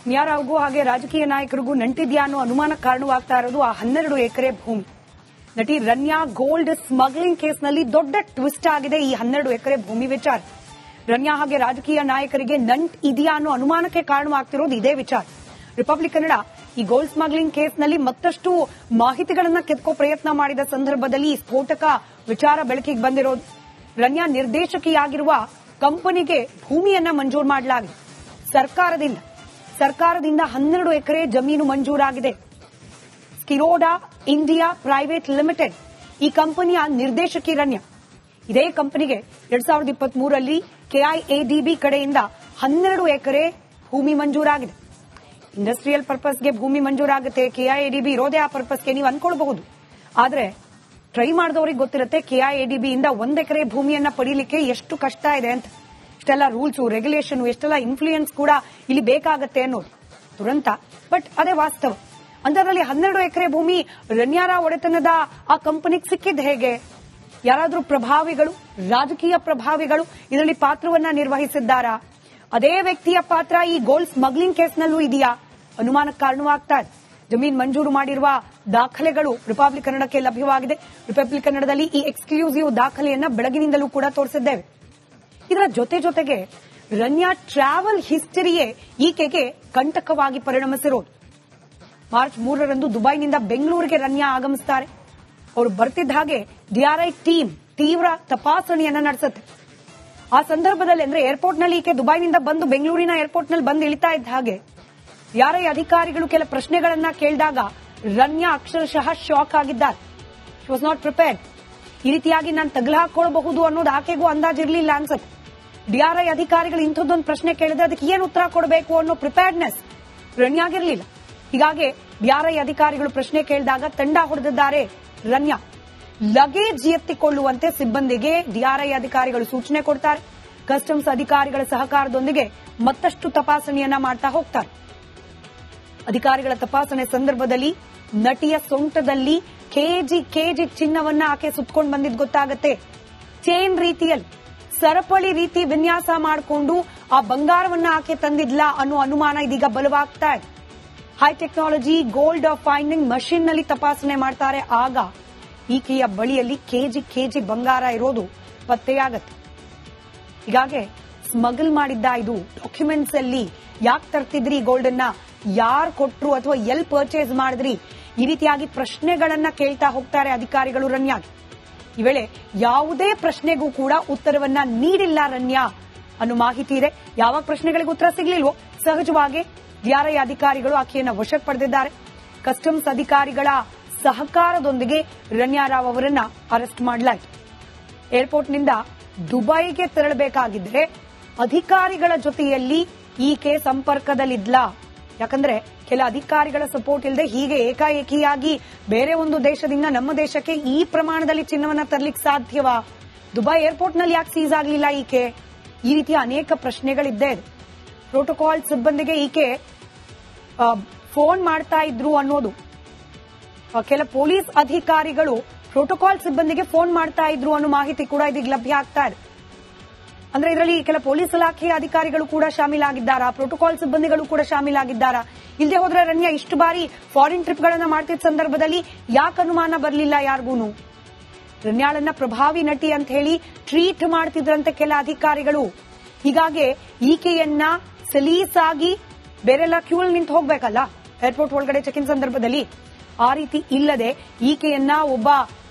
ರಮ್ಯಾರಾವ್ಗೂ ಹಾಗೆ ರಾಜಕೀಯ ನಾಯಕರಿಗೂ ನಂಟಿದ್ಯಾ ಅನ್ನೋ ಅನುಮಾನ ಕಾರಣವಾಗ್ತಾ ಇರೋದು ಆ 12 ಎಕರೆ ಭೂಮಿ. ನಟಿ ರನ್ಯಾ ಗೋಲ್ಡ್ ಸ್ಮಗ್ಲಿಂಗ್ ಕೇಸ್ನಲ್ಲಿ ದೊಡ್ಡ ಟ್ವಿಸ್ಟ್ ಆಗಿದೆ ಈ 12 ಎಕರೆ ಭೂಮಿ ವಿಚಾರ. ರನ್ಯಾ ಹಾಗೆ ರಾಜಕೀಯ ನಾಯಕರಿಗೆ ನಂಟ್ ಇದೆಯಾ ಅನ್ನೋ ಅನುಮಾನಕ್ಕೆ ಕಾರಣವಾಗ್ತಿರೋದು ಇದೇ ವಿಚಾರ. ರಿಪಬ್ಲಿಕ್ ಕನ್ನಡ ಈ ಗೋಲ್ಡ್ ಸ್ಮಗ್ಲಿಂಗ್ ಕೇಸ್ನಲ್ಲಿ ಮತ್ತಷ್ಟು ಮಾಹಿತಿಗಳನ್ನ ಕೆತ್ಕೋ ಪ್ರಯತ್ನ ಮಾಡಿದ ಸಂದರ್ಭದಲ್ಲಿ ಈ ಸ್ಫೋಟಕ ವಿಚಾರ ಬೆಳಕಿಗೆ ಬಂದಿರೋದು. ರನ್ಯಾ ನಿರ್ದೇಶಕಿಯಾಗಿರುವ ಕಂಪನಿಗೆ ಭೂಮಿಯನ್ನ ಮಂಜೂರು ಮಾಡಲಾಗಿದೆ. ಸರ್ಕಾರದಿಂದ 12 ಎಕರೆ ಜಮೀನು ಮಂಜೂರಾಗಿದೆ. ಸ್ಕಿರೋಡಾ ಇಂಡಿಯಾ ಪ್ರೈವೇಟ್ ಲಿಮಿಟೆಡ್ ಈ ಕಂಪನಿಯ ನಿರ್ದೇಶಕಿ ರನ್ಯಾ. ಇದೇ ಕಂಪನಿಗೆ 2023ರಲ್ಲಿ ಕೆಐಎಡಿಬಿ ಕಡೆಯಿಂದ 12 ಎಕರೆ ಭೂಮಿ ಮಂಜೂರಾಗಿದೆ. ಇಂಡಸ್ಟ್ರಿಯಲ್ ಪರ್ಪಸ್ಗೆ ಭೂಮಿ ಮಂಜೂರಾಗುತ್ತೆ, ಕೆಐಎಡಿಬಿ ಇರೋದೇ ಆ ಪರ್ಪಸ್ಗೆ ನೀವು ಅನ್ಕೊಳ್ಬಹುದು. ಆದ್ರೆ ಟ್ರೈ ಮಾಡಿದವರಿಗೆ ಗೊತ್ತಿರುತ್ತೆ ಕೆಐಎಡಿಬಿ ಇಂದ 1 ಎಕರೆ ಭೂಮಿಯನ್ನ ಪಡೀಲಿಕ್ಕೆ ಎಷ್ಟು ಕಷ್ಟ ಇದೆ ಅಂತ. ಇಷ್ಟೆಲ್ಲ ರೂಲ್ಸ್ ರೆಗ್ಯುಲೇಷನ್, ಎಷ್ಟೆಲ್ಲ ಇನ್ಫ್ಲೂಯೆನ್ಸ್ ಕೂಡ ಇಲ್ಲಿ ಬೇಕಾಗತ್ತೆ ಅನ್ನೋದು ದುರಂತ. ಬಟ್ ಅದೇ ವಾಸ್ತವ. ಅಂತರಲ್ಲಿ 12 ಎಕರೆ ಭೂಮಿ ರನ್ಯಾರಾವ್ ಒಡೆತನದ ಆ ಕಂಪನಿಗೆ ಸಿಕ್ಕಿದ್ದು ಹೇಗೆ? ಯಾರಾದ್ರೂ ಪ್ರಭಾವಿಗಳು, ರಾಜಕೀಯ ಪ್ರಭಾವಿಗಳು ಇದರಲ್ಲಿ ಪಾತ್ರವನ್ನ ನಿರ್ವಹಿಸಿದ್ದಾರಾ? ಅದೇ ವ್ಯಕ್ತಿಯ ಪಾತ್ರ ಈ ಗೋಲ್ಡ್ ಸ್ಮಗ್ಲಿಂಗ್ ಕೇಸ್ನಲ್ಲೂ ಇದೆಯಾ? ಅನುಮಾನಕ್ಕೆ ಕಾರಣವಾಗ್ತಾ ಇದೆ. ಜಮೀನ್ ಮಂಜೂರು ಮಾಡಿರುವ ದಾಖಲೆಗಳು ರಿಪಬ್ಲಿಕ್ ಕನ್ನಡಕ್ಕೆ ಲಭ್ಯವಾಗಿದೆ. ರಿಪಬ್ಲಿಕ್ ಕನ್ನಡದಲ್ಲಿ ಈ ಎಕ್ಸ್ಕ್ಲೂಸಿವ್ ದಾಖಲೆಯನ್ನ ಬೆಳಗಿನಿಂದಲೂ ಕೂಡ ತೋರಿಸಿದ್ದೇವೆ. ಇದರ ಜೊತೆಗೆ ರನ್ಯಾ ಟ್ರಾವೆಲ್ ಹಿಸ್ಟರಿಯೇ ಈಕೆಗೆ ಕಂಟಕವಾಗಿ ಪರಿಣಮಿಸಿರೋದು. ಮಾರ್ಚ್ 3ರಂದು ದುಬೈನಿಂದ ಬೆಂಗಳೂರಿಗೆ ರನ್ಯಾ ಆಗಮಿಸುತ್ತಾರೆ. ಅವರು ಬರ್ತಿದ್ದ ಹಾಗೆ ಡಿಆರ್ಐ ಟೀಮ್ ತೀವ್ರ ತಪಾಸಣೆಯನ್ನ ನಡೆಸುತ್ತೆ. ಆ ಸಂದರ್ಭದಲ್ಲಿ ಅಂದ್ರೆ ಏರ್ಪೋರ್ಟ್ನಲ್ಲಿ ಈಕೆ ದುಬೈನಿಂದ ಬಂದು ಬೆಂಗಳೂರಿನ ಏರ್ಪೋರ್ಟ್ನಲ್ಲಿ ಬಂದು ಇಳಿತಾ ಇದ್ದ ಹಾಗೆ ಡಿಆರ್ಐ ಅಧಿಕಾರಿಗಳು ಕೆಲ ಪ್ರಶ್ನೆಗಳನ್ನ ಕೇಳಿದಾಗ ರನ್ಯಾ ಅಕ್ಷರಶಃ ಶಾಕ್ ಆಗಿದ್ದಾರೆ. She was not prepared. ಈ ರೀತಿಯಾಗಿ ನಾನು ತಗಲು ಹಾಕೊಳ್ಳಬಹುದು ಅನ್ನೋದು ಆಕೆಗೂ ಅಂದಾಜಿರ್ಲಿಲ್ಲ ಅನ್ಸುತ್ತೆ. ಡಿಆರ್ಐ ಅಧಿಕಾರಿಗಳು ಇಂಥದ್ದೊಂದು ಪ್ರಶ್ನೆ ಕೇಳಿದ್ರೆ ಅದಕ್ಕೆ ಏನು ಉತ್ತರ ಕೊಡಬೇಕು ಅನ್ನೋ ಪ್ರಿಪೇರ್ಡ್ನೆಸ್ ರನ್ಯಾಗಿರ್ಲಿಲ್ಲ. ಹೀಗಾಗಿ ಡಿಆರ್ಐ ಅಧಿಕಾರಿಗಳು ಪ್ರಶ್ನೆ ಕೇಳಿದಾಗ ತಂಡ ಹೊಡೆದಿದ್ದಾರೆ ರನ್ಯಾ. ಲಗೇಜ್ ಎತ್ತಿಕೊಳ್ಳುವಂತೆ ಸಿಬ್ಬಂದಿಗೆ ಡಿಆರ್ಐ ಅಧಿಕಾರಿಗಳು ಸೂಚನೆ ಕೊಡ್ತಾರೆ. ಕಸ್ಟಮ್ಸ್ ಅಧಿಕಾರಿಗಳ ಸಹಕಾರದೊಂದಿಗೆ ಮತ್ತಷ್ಟು ತಪಾಸಣೆಯನ್ನ ಮಾಡ್ತಾ ಹೋಗ್ತಾರೆ. ಅಧಿಕಾರಿಗಳ ತಪಾಸಣೆ ಸಂದರ್ಭದಲ್ಲಿ ನಟಿಯ ಸೊಂಟದಲ್ಲಿ ಕೆಜಿ ಚಿನ್ನವನ್ನ ಆಕೆ ಸುತ್ತಕೊಂಡು ಬಂದಿದ್ದು ಗೊತ್ತಾಗತ್ತೆ. ಚೈನ್ ರೀತಿಯಲ್ಲಿ ಸರಪಳಿ ರೀತಿ ವಿನ್ಯಾಸ ಮಾಡಿಕೊಂಡು ಆ ಬಂಗಾರವನ್ನ ಆಕೆ ತಂದಿದ್ಲ ಅನ್ನೋ ಅನುಮಾನ ಇದೀಗ ಬಲವಾಗ್ತಾ ಇದೆ. High technology gold finding machine ನಲ್ಲಿ ತಪಾಸಣೆ ಮಾಡ್ತಾರೆ. ಆಗ ಈಕೆಯ ಬಳಿಯಲ್ಲಿ ಕೆಜಿ ಬಂಗಾರ ಇರೋದು ಪತ್ತೆಯಾಗತ್ತೆ. ಹೀಗಾಗಿ ಸ್ಮಗಲ್ ಮಾಡಿದ್ದ ಇದು ಡಾಕ್ಯುಮೆಂಟ್ಸ್ ಅಲ್ಲಿ ಯಾಕೆ ತರ್ತಿದ್ರಿ ಗೋಲ್ಡ್ ಅನ್ನ, ಯಾರು ಕೊಟ್ರು ಅಥವಾ ಎಲ್ಲಿ ಪರ್ಚೇಸ್ ಮಾಡಿದ್ರಿ, ಈ ರೀತಿಯಾಗಿ ಪ್ರಶ್ನೆಗಳನ್ನ ಕೇಳ್ತಾ ಹೋಗ್ತಾರೆ ಅಧಿಕಾರಿಗಳು ರನ್ಯಾಗೆ. ಈ ವೇಳೆ ಯಾವುದೇ ಪ್ರಶ್ನೆಗೂ ಕೂಡ ಉತ್ತರವನ್ನ ನೀಡಿಲ್ಲ ರನ್ಯಾ ಅನ್ನೋ ಮಾಹಿತಿ ಇದೆ. ಯಾವ ಪ್ರಶ್ನೆಗಳಿಗೆ ಉತ್ತರ ಸಿಗ್ಲಿಲ್ವೋ ಸಹಜವಾಗಿ ಡಿಆರ್ಐ ಅಧಿಕಾರಿಗಳು ಆಕೆಯನ್ನ ವಶಕ್ಕೆ ಪಡೆದಿದ್ದಾರೆ. ಕಸ್ಟಮ್ಸ್ ಅಧಿಕಾರಿಗಳ ಸಹಕಾರದೊಂದಿಗೆ ರನ್ಯಾರಾವ್ ಅವರನ್ನ ಅರೆಸ್ಟ್ ಮಾಡಲಾಯಿತು. ಏರ್ಪೋರ್ಟ್ನಿಂದ ದುಬೈಗೆ ತೆರಳಬೇಕಾಗಿದ್ರೆ ಅಧಿಕಾರಿಗಳ ಜೊತೆಯಲ್ಲಿ ಈಕೆ ಸಂಪರ್ಕದಲ್ಲಿದ್ಲ. ಯಾಕಂದ್ರೆ ಕೆಲ ಅಧಿಕಾರಿಗಳ ಸಪೋರ್ಟ್ ಇಲ್ಲದೆ ಹೀಗೆ ಏಕಾಏಕಿಯಾಗಿ ಬೇರೆ ಒಂದು ದೇಶದಿಂದ ನಮ್ಮ ದೇಶಕ್ಕೆ ಈ ಪ್ರಮಾಣದಲ್ಲಿ ಚಿನ್ನವನ್ನ ತರಲಿಕ್ಕೆ ಸಾಧ್ಯವಾ? ದುಬೈ ಏರ್ಪೋರ್ಟ್ನಲ್ಲಿ ಯಾಕೆ ಸೀಸ್ ಆಗಲಿಲ್ಲ ಈಕೆ? ಈ ರೀತಿಯ ಅನೇಕ ಪ್ರಶ್ನೆಗಳಿದ್ದೇ ಇದೆ. ಪ್ರೋಟೋಕಾಲ್ ಸಿಬ್ಬಂದಿಗೆ ಈಕೆ ಫೋನ್ ಮಾಡ್ತಾ ಇದ್ರು ಅನ್ನೋದು, ಕೆಲ ಪೊಲೀಸ್ ಅಧಿಕಾರಿಗಳು ಪ್ರೋಟೋಕಾಲ್ ಸಿಬ್ಬಂದಿಗೆ ಫೋನ್ ಮಾಡ್ತಾ ಇದ್ರು ಅನ್ನೋ ಮಾಹಿತಿ ಕೂಡ ಇದೀಗ ಲಭ್ಯ ಆಗ್ತಾ ಇದೆ. ಅಂದ್ರೆ ಇದರಲ್ಲಿ ಕೆಲ ಪೊಲೀಸ್ ಇಲಾಖೆಯ ಅಧಿಕಾರಿಗಳು ಕೂಡ ಶಾಮೀಲಾಗಿದ್ದಾರಾ, ಪ್ರೋಟೋಕಾಲ್ ಸಿಬ್ಬಂದಿಗಳು ಕೂಡ ಶಾಮೀಲಾಗಿದ್ದಾರಾ? ಇಲ್ಲದೆ ಹೋದ್ರೆ ರನ್ಯಾ ಇಷ್ಟು ಬಾರಿ ಫಾರಿನ್ ಟ್ರಿಪ್ ಗಳನ್ನ ಮಾಡ್ತಿದ್ದ ಸಂದರ್ಭದಲ್ಲಿ ಯಾಕೆ ಅನುಮಾನ ಬರಲಿಲ್ಲ ಯಾರಿಗೂನು? ರನ್ಯಾಳನ್ನ ಪ್ರಭಾವಿ ನಟಿ ಅಂತ ಹೇಳಿ ಟ್ರೀಟ್ ಮಾಡ್ತಿದ್ರಂತೆ ಕೆಲ ಅಧಿಕಾರಿಗಳು. ಹೀಗಾಗಿ ಈಕೆಯನ್ನ ಸಲೀಸಾಗಿ ಬೇರೆಲ್ಲ ಕ್ಯೂ ಅಲ್ಲಿ ನಿಂತು ಹೋಗ್ಬೇಕಲ್ಲ ಏರ್ಪೋರ್ಟ್ ಒಳಗಡೆ ಚೆಕ್ ಇನ್ ಸಂದರ್ಭದಲ್ಲಿ, ಆ ರೀತಿ ಇಲ್ಲದೆ ಈಕೆಯನ್ನ ಒಬ್ಬ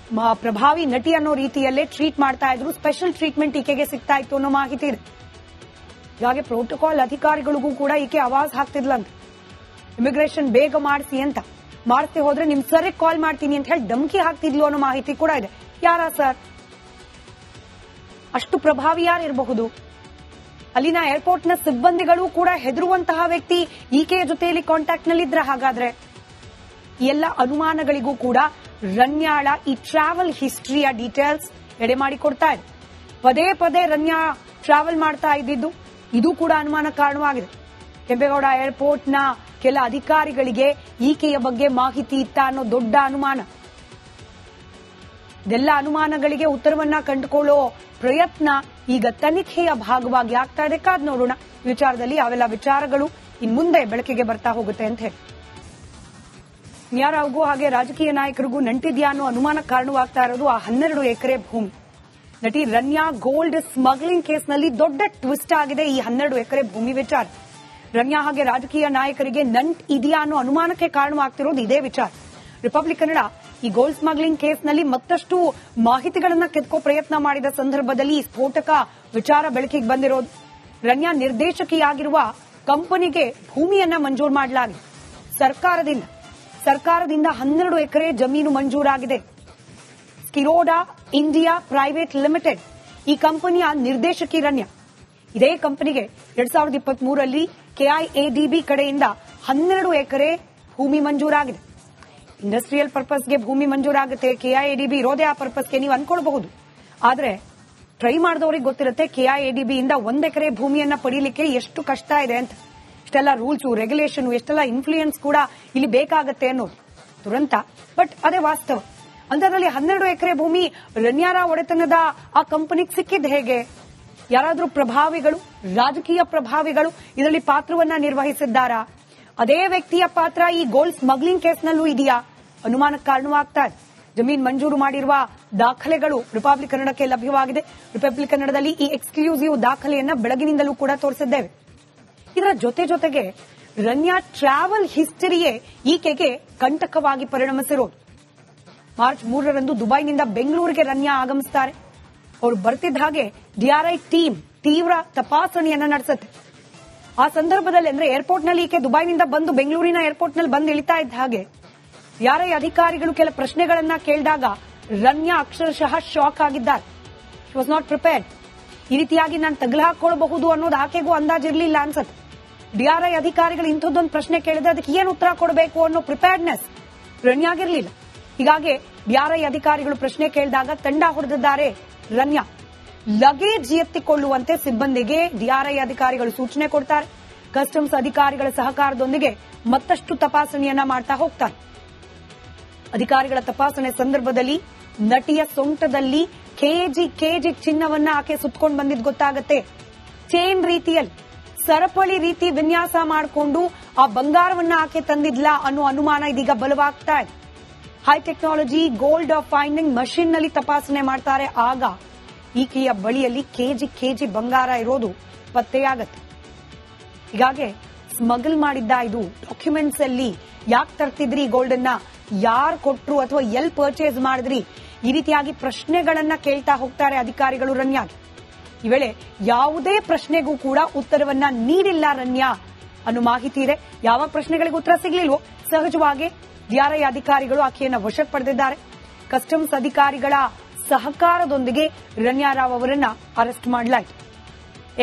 ಪ್ರಭಾವಿ ನಟಿ ಅನ್ನೋ ರೀತಿಯಲ್ಲೇ ಟ್ರೀಟ್ ಮಾಡ್ತಾ ಇದ್ರು. ಸ್ಪೆಷಲ್ ಟ್ರೀಟ್ಮೆಂಟ್ ಈಕೆಗೆ ಸಿಗ್ತಾ ಇತ್ತು ಅನ್ನೋ ಮಾಹಿತಿ ಇದೆ. ಹೀಗಾಗಿ ಪ್ರೋಟೋಕಾಲ್ ಅಧಿಕಾರಿಗಳಿಗೂ ಕೂಡ ಈಕೆ ಆವಾಜ್ ಹಾಕ್ತಿದ್ಲಂತ, ಇಮಿಗ್ರೇಷನ್ ಬೇಗ ಮಾಡಿಸಿ ಅಂತ. ಮಾಡಿಸ್ದೆ ಹೋದ್ರೆ ನಿಮ್ ಸರ್ ಕಾಲ್ ಮಾಡ್ತೀನಿ ಅಂತ ಹೇಳಿ ಧಮಕಿ ಹಾಕ್ತಿದ್ಲು ಅನ್ನೋ ಮಾಹಿತಿ ಕೂಡ ಇದೆ. ಯಾರ ಸರ್? ಅಷ್ಟು ಪ್ರಭಾವಿ ಯಾರಿರಬಹುದು? ಅಲ್ಲಿನ ಏರ್ಪೋರ್ಟ್ನ ಸಿಬ್ಬಂದಿಗಳು ಕೂಡ ಹೆದರುವಂತಹ ವ್ಯಕ್ತಿ ಈಕೆಯ ಜೊತೆಯಲ್ಲಿ ಕಾಂಟ್ಯಾಕ್ಟ್ ನಲ್ಲಿದ್ರ? ಹಾಗಾದ್ರೆ ಎಲ್ಲ ಅನುಮಾನಗಳಿಗೂ ಕೂಡ ರನ್ಯಾಳ ಈ ಟ್ರಾವೆಲ್ ಹಿಸ್ಟ್ರಿಯ ಡೀಟೇಲ್ಸ್ ಎಡೆ ಮಾಡಿಕೊಡ್ತಾ ಇದೆ. ಪದೇ ರನ್ಯಾ ಟ್ರಾವೆಲ್ ಮಾಡ್ತಾ ಇದ್ದಿದ್ದು ಇದು ಕೂಡ ಅನುಮಾನ ಕಾರಣವಾಗಿದೆ. ಕೆಂಪೇಗೌಡ ಏರ್ಪೋರ್ಟ್ನ ಕೆಲ ಅಧಿಕಾರಿಗಳಿಗೆ ಈಕೆಯ ಬಗ್ಗೆ ಮಾಹಿತಿ ಇತ್ತ ಅನ್ನೋ ದೊಡ್ಡ ಅನುಮಾನ. ಇದೆಲ್ಲ ಅನುಮಾನಗಳಿಗೆ ಉತ್ತರವನ್ನ ಕಂಡುಕೊಳ್ಳೋ ಪ್ರಯತ್ನ ಈಗ ತನಿಖೆಯ ಭಾಗವಾಗಿ ಆಗ್ತಾ ಇದೆ. ಕಾದ್ ನೋಡೋಣ ವಿಚಾರದಲ್ಲಿ ಯಾವೆಲ್ಲ ವಿಚಾರಗಳು ಇನ್ ಮುಂದೆ ಬೆಳಕಿಗೆ ಬರ್ತಾ ಹೋಗುತ್ತೆ ಅಂತ ಹೇಳಿ. ನ್ಯಾರಾವ್ಗೂ ಹಾಗೆ ರಾಜಕೀಯ ನಾಯಕರಿಗೂ ನಂಟಿದ್ಯಾ ಅನ್ನೋ ಅನುಮಾನಕ್ಕೆ ಕಾರಣವಾಗ್ತಾ ಇರೋದು ಆ 12 ಎಕರೆ ಭೂಮಿ. ನಟಿ ರನ್ಯಾ ಗೋಲ್ಡ್ ಸ್ಮಗ್ಲಿಂಗ್ ಕೇಸ್ನಲ್ಲಿ ದೊಡ್ಡ ಟ್ವಿಸ್ಟ್ ಆಗಿದೆ ಈ 12 ಎಕರೆ ಭೂಮಿ ವಿಚಾರ. ರನ್ಯಾ ಹಾಗೆ ರಾಜಕೀಯ ನಾಯಕರಿಗೆ ನಂಟ್ ಇದೆಯಾ ಅನ್ನೋ ಅನುಮಾನಕ್ಕೆ ಕಾರಣವಾಗ್ತಿರೋದು ಇದೇ ವಿಚಾರ. ರಿಪಬ್ಲಿಕ್ ಕನ್ನಡ ಈ ಗೋಲ್ಡ್ ಸ್ಮಗ್ಲಿಂಗ್ ಕೇಸ್ನಲ್ಲಿ ಮತ್ತಷ್ಟು ಮಾಹಿತಿಗಳನ್ನ ಕೆತ್ಕೋ ಪ್ರಯತ್ನ ಮಾಡಿದ ಸಂದರ್ಭದಲ್ಲಿ ಈ ಸ್ಫೋಟಕ ವಿಚಾರ ಬೆಳಕಿಗೆ ಬಂದಿರೋದು. ರನ್ಯಾ ನಿರ್ದೇಶಕಿಯಾಗಿರುವ ಕಂಪನಿಗೆ ಭೂಮಿಯನ್ನ ಮಂಜೂರು ಮಾಡಲಾಗಿದೆ. ಸರ್ಕಾರದಿಂದ 12 ಎಕರೆ ಜಮೀನು ಮಂಜೂರಾಗಿದೆ. ಸ್ಕಿರೋಡಾ ಇಂಡಿಯಾ ಪ್ರೈವೇಟ್ ಲಿಮಿಟೆಡ್ ಈ ಕಂಪನಿಯ ನಿರ್ದೇಶಕಿ ರನ್ಯಾ. ಇದೇ ಕಂಪನಿಗೆ 2023ರಲ್ಲಿ ಕೆಐಎಡಿಬಿ ಕಡೆಯಿಂದ 12 ಎಕರೆ ಭೂಮಿ ಮಂಜೂರಾಗಿದೆ. ಇಂಡಸ್ಟ್ರಿಯಲ್ ಪರ್ಪಸ್ಗೆ ಭೂಮಿ ಮಂಜೂರಾಗುತ್ತೆ, ಕೆಐಎಡಿಬಿ ಇರೋದೇ ಆ ಪರ್ಪಸ್ಗೆ ನೀವು ಅನ್ಕೊಳ್ಬಹುದು. ಆದ್ರೆ ಟ್ರೈ ಮಾಡಿದವರಿಗೆ ಗೊತ್ತಿರುತ್ತೆ ಕೆಐಎಡಿಬಿ ಇಂದ 1 ಎಕರೆ ಭೂಮಿಯನ್ನ ಪಡೀಲಿಕ್ಕೆ ಎಷ್ಟು ಕಷ್ಟ ಇದೆ ಅಂತ. ಇಷ್ಟೆಲ್ಲ ರೂಲ್ಸ್ ರೆಗ್ಯುಲೇಷನ್, ಎಷ್ಟೆಲ್ಲ ಇನ್ಫ್ಲೂಯೆನ್ಸ್ ಕೂಡ ಇಲ್ಲಿ ಬೇಕಾಗತ್ತೆ ಅನ್ನೋದು ದುರಂತ. ಬಟ್ ಅದೇ ವಾಸ್ತವ. ಅಂತದ್ರಲ್ಲಿ 12 ಎಕರೆ ಭೂಮಿ ರನ್ಯಾರ ಒಡೆತನದ ಆ ಕಂಪನಿಗೆ ಸಿಕ್ಕಿದ್ದು ಹೇಗೆ? ಯಾರಾದ್ರೂ ಪ್ರಭಾವಿಗಳು, ರಾಜಕೀಯ ಪ್ರಭಾವಿಗಳು ಇದರಲ್ಲಿ ಪಾತ್ರವನ್ನ ನಿರ್ವಹಿಸಿದ್ದಾರಾ? ಅದೇ ವ್ಯಕ್ತಿಯ ಪಾತ್ರ ಈ ಗೋಲ್ಡ್ ಸ್ಮಗ್ಲಿಂಗ್ ಕೇಸ್ನಲ್ಲೂ ಇದೆಯಾ? ಅನುಮಾನಕ್ಕೆ ಕಾರಣವಾಗ್ತಾ ಇದೆ. ಜಮೀನ್ ಮಂಜೂರು ಮಾಡಿರುವ ದಾಖಲೆಗಳು ರಿಪಬ್ಲಿಕ್ ಕನ್ನಡಕ್ಕೆ ಲಭ್ಯವಾಗಿದೆ. ರಿಪಬ್ಲಿಕ್ ಕನ್ನಡದಲ್ಲಿ ಈ ಎಕ್ಸ್ಕ್ಲೂಸಿವ್ ದಾಖಲೆಯನ್ನ ಬೆಳಗಿನಿಂದಲೂ ಕೂಡ ತೋರಿಸಿದ್ದೇವೆ. ಇದರ ಜೊತೆಗೆ ರನ್ಯಾ ಟ್ರಾವೆಲ್ ಹಿಸ್ಟರಿಯೇ ಈಕೆಗೆ ಕಂಟಕವಾಗಿ ಪರಿಣಮಿಸಿರೋದು. ಮಾರ್ಚ್ 3ರಂದು ದುಬೈನಿಂದ ಬೆಂಗಳೂರಿಗೆ ರನ್ಯಾ ಆಗಮಿಸುತ್ತಾರೆ. ಅವರು ಬರ್ತಿದ್ದ ಹಾಗೆ ಡಿಆರ್ಐ ಟೀಮ್ ತೀವ್ರ ತಪಾಸಣೆಯನ್ನ ನಡೆಸುತ್ತೆ. ಆ ಸಂದರ್ಭದಲ್ಲಿ ಅಂದ್ರೆ ಏರ್ಪೋರ್ಟ್ನಲ್ಲಿ ಈಕೆ ದುಬೈನಿಂದ ಬಂದು ಬೆಂಗಳೂರಿನ ಏರ್ಪೋರ್ಟ್ನಲ್ಲಿ ಬಂದು ಇಳಿತಾ ಇದ್ದ ಹಾಗೆ ಡಿಆರ್ಐ ಅಧಿಕಾರಿಗಳು ಕೆಲ ಪ್ರಶ್ನೆಗಳನ್ನ ಕೇಳಿದಾಗ ರನ್ಯಾ ಅಕ್ಷರಶಃ ಶಾಕ್ ಆಗಿದ್ದಾರೆ. She was not prepared. ಈ ರೀತಿಯಾಗಿ ನಾನು ತಗಲು ಹಾಕೊಳ್ಳಬಹುದು ಅನ್ನೋದು ಆಕೆಗೂ ಅಂದಾಜಿರ್ಲಿಲ್ಲ ಅನ್ಸುತ್ತೆ. ಡಿಆರ್ಐ ಅಧಿಕಾರಿಗಳು ಇಂಥದ್ದೊಂದು ಪ್ರಶ್ನೆ ಕೇಳಿದ್ರೆ ಅದಕ್ಕೆ ಏನು ಉತ್ತರ ಕೊಡಬೇಕು ಅನ್ನೋ ಪ್ರಿಪೇರ್ಡ್ನೆಸ್ ರನ್ಯಾಗಿರ್ಲಿಲ್ಲ. ಹೀಗಾಗಿ ಡಿಆರ್ಐ ಅಧಿಕಾರಿಗಳು ಪ್ರಶ್ನೆ ಕೇಳಿದಾಗ ತಂಡ ಹೊಡೆದಿದ್ದಾರೆ ರನ್ಯಾ. ಲಗೇಜ್ ಎತ್ತಿಕೊಳ್ಳುವಂತೆ ಸಿಬ್ಬಂದಿಗೆ ಡಿಆರ್ಐ ಅಧಿಕಾರಿಗಳು ಸೂಚನೆ ಕೊಡ್ತಾರೆ. ಕಸ್ಟಮ್ಸ್ ಅಧಿಕಾರಿಗಳ ಸಹಕಾರದೊಂದಿಗೆ ಮತ್ತಷ್ಟು ತಪಾಸಣೆಯನ್ನ ಮಾಡ್ತಾ ಹೋಗ್ತಾರೆ. ಅಧಿಕಾರಿಗಳ ತಪಾಸಣೆ ಸಂದರ್ಭದಲ್ಲಿ ನಟಿಯ ಸೊಂಟದಲ್ಲಿ ಕೆಜಿ ಚಿನ್ನವನ್ನ ಆಕೆ ಸುತ್ತಕೊಂಡು ಬಂದಿದ್ದು ಗೊತ್ತಾಗುತ್ತೆ. ಚೈನ್ ರೀತಿಯಲ್ಲಿ ಸರಪಳಿ ರೀತಿ ವಿನ್ಯಾಸ ಮಾಡಿಕೊಂಡು ಆ ಬಂಗಾರವನ್ನ ಆಕೆ ತಂದಿದ್ಲ ಅನ್ನೋ ಅನುಮಾನ ಇದೀಗ ಬಲವಾಗ್ತಾ ಇದೆ. High technology gold finding machine ನಲ್ಲಿ ತಪಾಸಣೆ ಮಾಡ್ತಾರೆ. ಆಗ ಈಕೆಯ ಬಳಿಯಲ್ಲಿ ಕೆಜಿ ಬಂಗಾರ ಇರೋದು ಪತ್ತೆಯಾಗತ್ತೆ. ಹೀಗಾಗಿ ಸ್ಮಗಲ್ ಮಾಡಿದ್ದ ಇದು ಡಾಕ್ಯುಮೆಂಟ್ಸ್ ಅಲ್ಲಿ ಯಾಕೆ ತರ್ತಿದ್ರಿ ಗೋಲ್ಡ್ ಅನ್ನ, ಯಾರು ಕೊಟ್ರು ಅಥವಾ ಎಲ್ಲಿ ಪರ್ಚೇಸ್ ಮಾಡಿದ್ರಿ, ಈ ರೀತಿಯಾಗಿ ಪ್ರಶ್ನೆಗಳನ್ನ ಕೇಳ್ತಾ ಹೋಗ್ತಾರೆ ಅಧಿಕಾರಿಗಳು ರನ್ಯಾಗೆ. ಈ ವೇಳೆ ಯಾವುದೇ ಪ್ರಶ್ನೆಗೂ ಕೂಡ ಉತ್ತರವನ್ನ ನೀಡಿಲ್ಲ ರನ್ಯಾ ಅನ್ನೋ ಮಾಹಿತಿ ಇದೆ. ಯಾವ ಪ್ರಶ್ನೆಗಳಿಗೆ ಉತ್ತರ ಸಿಗ್ಲಿಲ್ವೋ ಸಹಜವಾಗಿ ಡಿಆರ್ಐ ಅಧಿಕಾರಿಗಳು ಆಕೆಯನ್ನ ವಶಕ್ಕೆ ಪಡೆದಿದ್ದಾರೆ. ಕಸ್ಟಮ್ಸ್ ಅಧಿಕಾರಿಗಳ ಸಹಕಾರದೊಂದಿಗೆ ರನ್ಯಾ ರಾವ್ ಅವರನ್ನ ಅರೆಸ್ಟ್ ಮಾಡಲಾಯಿತು.